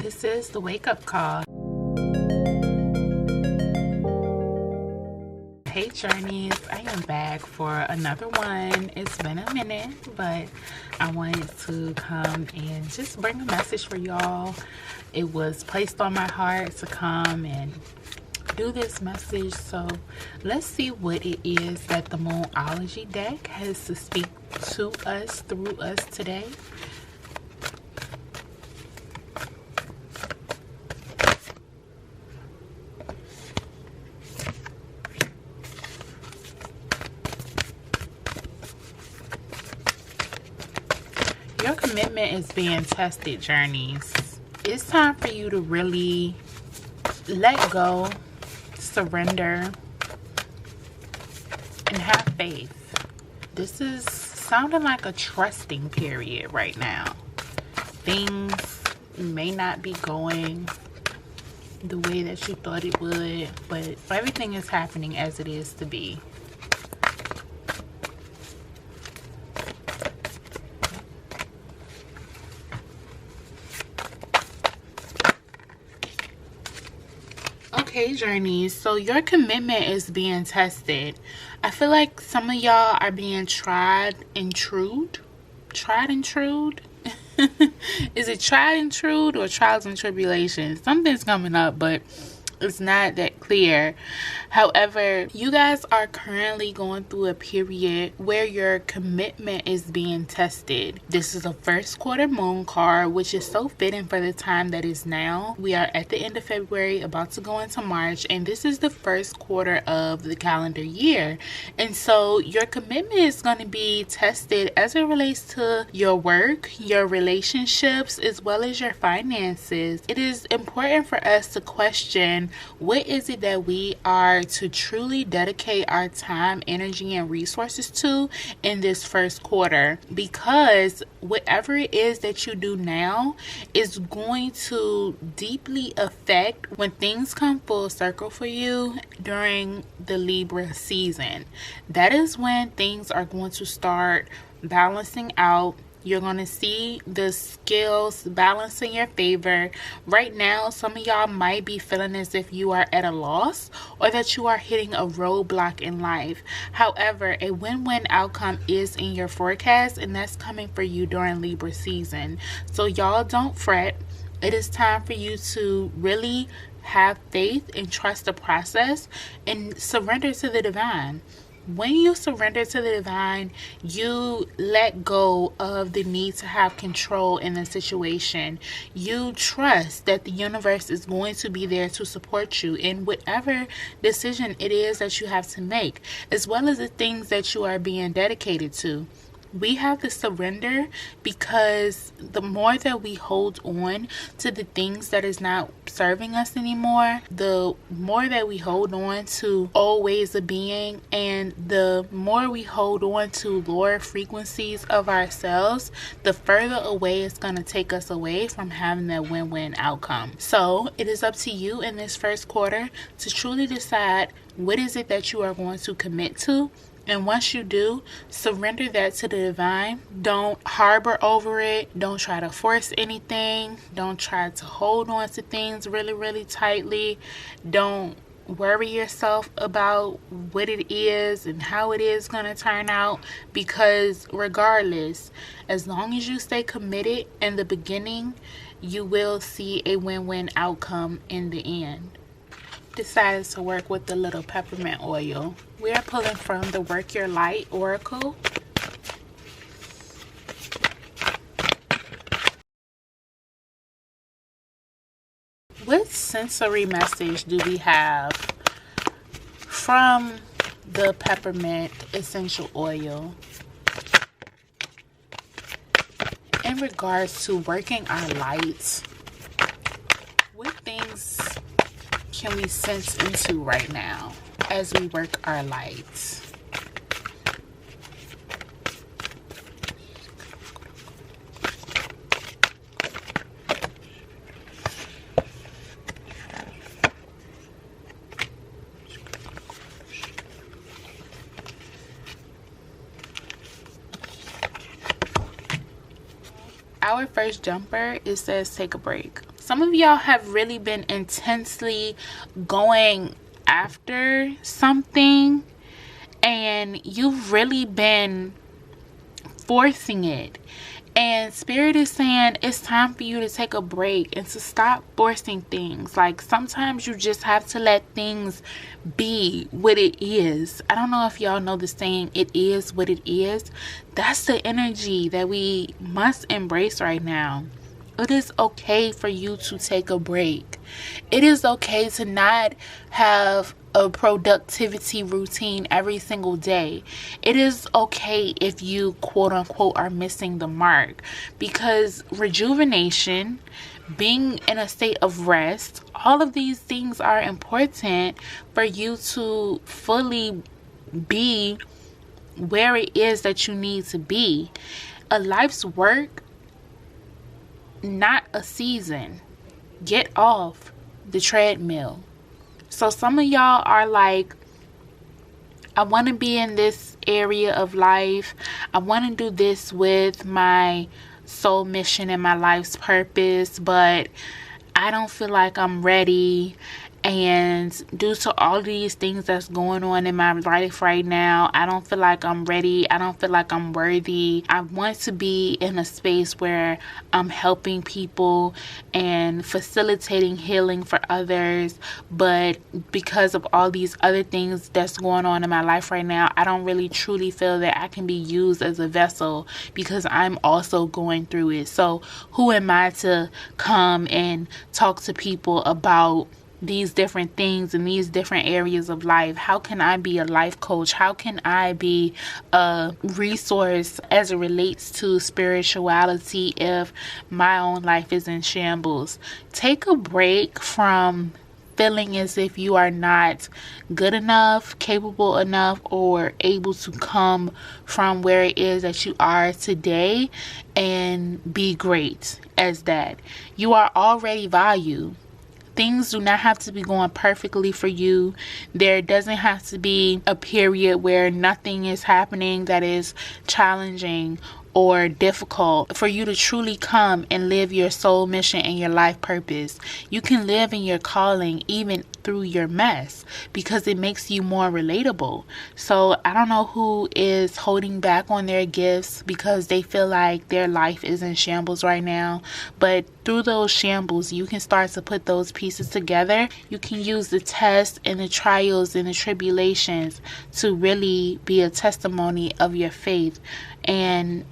This is the wake up call. Hey journeys, I am back for another one. It's been a minute, but I wanted to come and just bring a message for y'all. It was placed on my heart to come and do this message, so let's see what it is that the Moonology deck has to speak to us, through us today. Your commitment is being tested, journeys. It's time for you to really let go, surrender, and have faith. This is sounding like a trusting period right now. Things may not be going the way that you thought it would, but everything is happening as it is to be. Okay, journeys, so your commitment is being tested. I feel like some of y'all are being tried and trued. Is it tried and trued or trials and tribulations? Something's coming up, but it's not that clear. However, you guys are currently going through a period where your commitment is being tested. This is a first quarter moon card, which is so fitting for the time that is now. We are at the end of February, about to go into March, and this is the first quarter of the calendar year. And so your commitment is going to be tested as it relates to your work, your relationships, as well as your finances. It is important for us to question, what is it that we are to truly dedicate our time, energy, and resources to in this first quarter? Because whatever it is that you do now is going to deeply affect when things come full circle for you during the Libra season. That is when things are going to start balancing out. You're going to see the scales balance in your favor. Right now, some of y'all might be feeling as if you are at a loss or that you are hitting a roadblock in life. However, a win-win outcome is in your forecast, and that's coming for you during Libra season. So y'all don't fret. It is time for you to really have faith and trust the process and surrender to the divine. When you surrender to the divine, you let go of the need to have control in the situation. You trust that the universe is going to be there to support you in whatever decision it is that you have to make, as well as the things that you are being dedicated to. We have to surrender, because the more that we hold on to the things that is not serving us anymore, the more that we hold on to old ways of being, and the more we hold on to lower frequencies of ourselves, the further away it's going to take us away from having that win-win outcome. So it is up to you in this first quarter to truly decide what is it that you are going to commit to. And once you do, surrender that to the divine. Don't harbor over it. Don't try to force anything. Don't try to hold on to things really, really tightly. Don't worry yourself about what it is and how it is going to turn out, because regardless, as long as you stay committed in the beginning, you will see a win-win outcome in the end. Decided to work with the little peppermint oil. We are pulling from the Work Your Light Oracle. What sensory message do we have from the peppermint essential oil in regards to working our lights? What things can we sense into right now as we work our lights? Our first jumper, it says take a break. Some of y'all have really been intensely going after something, and you've really been forcing it. And Spirit is saying it's time for you to take a break and to stop forcing things. Like, sometimes you just have to let things be what it is. I don't know if y'all know the saying, it is what it is. That's the energy that we must embrace right now. It is okay for you to take a break. It is okay to not have a productivity routine every single day. It is okay if you quote unquote are missing the mark, because rejuvenation, being in a state of rest, all of these things are important for you to fully be where it is that you need to be. A life's work, not a season. Get off the treadmill. So some of y'all are like, I want to be in this area of life. I want to do this with my soul mission and my life's purpose, but I don't feel like I'm ready. And due to all these things that's going on in my life right now, I don't feel like I'm ready. I don't feel like I'm worthy. I want to be in a space where I'm helping people and facilitating healing for others. But because of all these other things that's going on in my life right now, I don't really truly feel that I can be used as a vessel, because I'm also going through it. So who am I to come and talk to people about these different things in these different areas of life? How can I be a life coach? How can I be a resource as it relates to spirituality if my own life is in shambles? Take a break from feeling as if you are not good enough, capable enough, or able to come from where it is that you are today and be great as that. You are already valued. Things do not have to be going perfectly for you. There doesn't have to be a period where nothing is happening that is challenging or difficult for you to truly come and live your soul mission and your life purpose. You can live in your calling even through your mess, because it makes you more relatable. So I don't know who is holding back on their gifts because they feel like their life is in shambles right now, but through those shambles you can start to put those pieces together. You can use the tests and the trials and the tribulations to really be a testimony of your faith and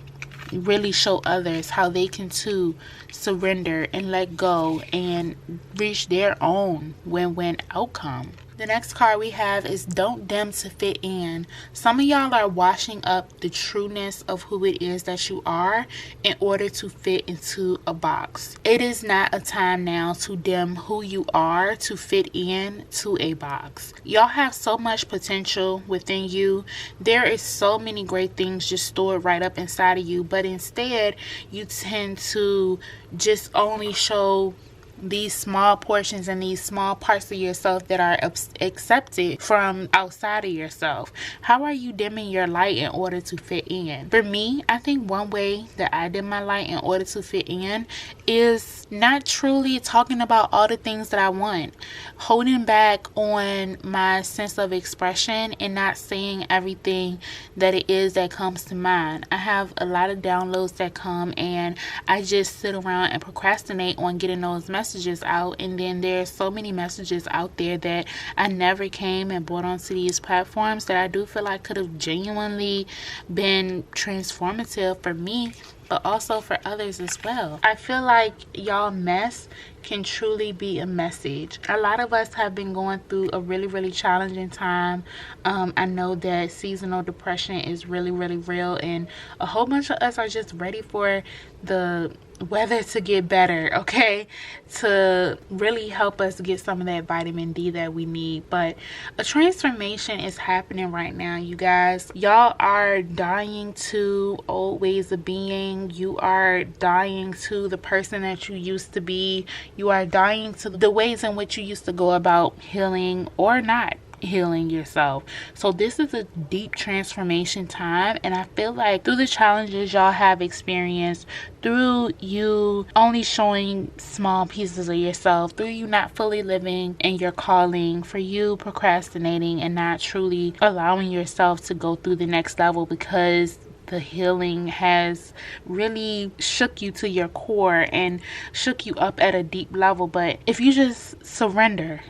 really show others how they can too surrender and let go and reach their own win-win outcome. The next card we have is Don't Dim to Fit In. Some of y'all are washing up the trueness of who it is that you are in order to fit into a box. It is not a time now to dim who you are to fit in to a box. Y'all have so much potential within you. There is so many great things just stored right up inside of you, but instead you tend to just only show these small portions and these small parts of yourself that are accepted from outside of yourself. How are you dimming your light in order to fit in? For me, I think one way that I dim my light in order to fit in is not truly talking about all the things that I want, holding back on my sense of expression and not saying everything that it is that comes to mind. I have a lot of downloads that come and I just sit around and procrastinate on getting those messages out, and then there's so many messages out there that I never came and brought onto these platforms that I do feel like could have genuinely been transformative for me, but also for others as well. I feel like y'all mess can truly be a message. A lot of us have been going through a really challenging time. I know that seasonal depression is really real, and a whole bunch of us are just ready for the weather to get better, okay, to really help us get some of that vitamin D that we need. But a transformation is happening right now, you guys. Y'all are dying to old ways of being. You are dying to the person that you used to be. You are dying to the ways in which you used to go about healing or not. healing yourself. So this is a deep transformation time, and I feel like through the challenges y'all have experienced, through you only showing small pieces of yourself, through you not fully living in your calling, for you procrastinating and not truly allowing yourself to go through the next level because the healing has really shook you to your core and shook you up at a deep level. But if you just surrender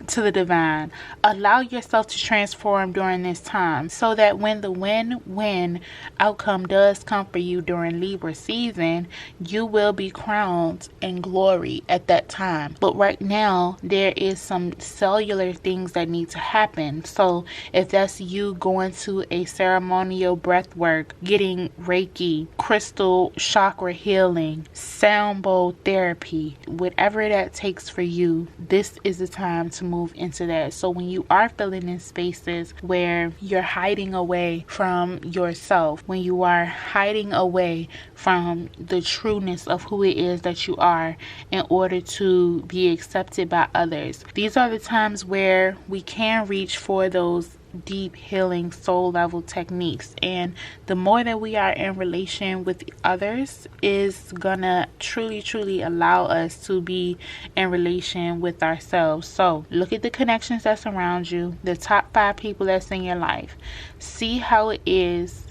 to the divine, allow yourself to transform during this time, so that when the win-win outcome does come for you during Libra season, you will be crowned in glory at that time. But right now, there is some cellular things that need to happen. So if that's you going to a ceremonial breath work, getting Reiki, crystal chakra healing, sound bowl therapy, whatever that takes for you, this is the time to move into that. So when you are feeling in spaces where you're hiding away from yourself, when you are hiding away from the trueness of who it is that you are in order to be accepted by others, these are the times where we can reach for those deep healing soul level techniques. And the more that we are in relation with others is gonna truly allow us to be in relation with ourselves. So look at the connections that surround you, the top 5 people that's in your life. See how it is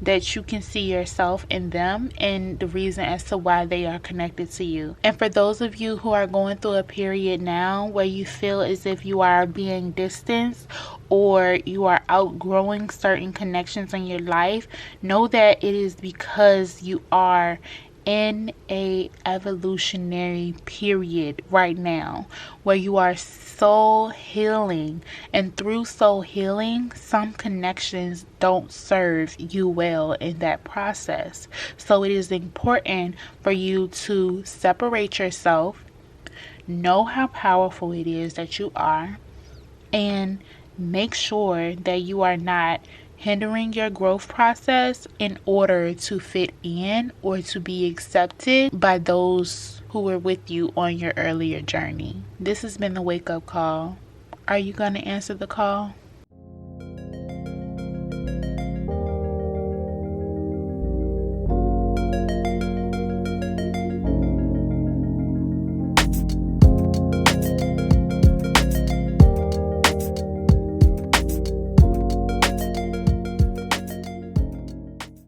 that you can see yourself in them and the reason as to why they are connected to you. And for those of you who are going through a period now where you feel as if you are being distanced or you are outgrowing certain connections in your life, know that it is because you are in a evolutionary period right now where you are soul healing, and through soul healing, some connections don't serve you well in that process. So it is important for you to separate yourself, know how powerful it is that you are, and make sure that you are not hindering your growth process in order to fit in or to be accepted by those who were with you on your earlier journey. This has been the wake up call. Are you going to answer the call?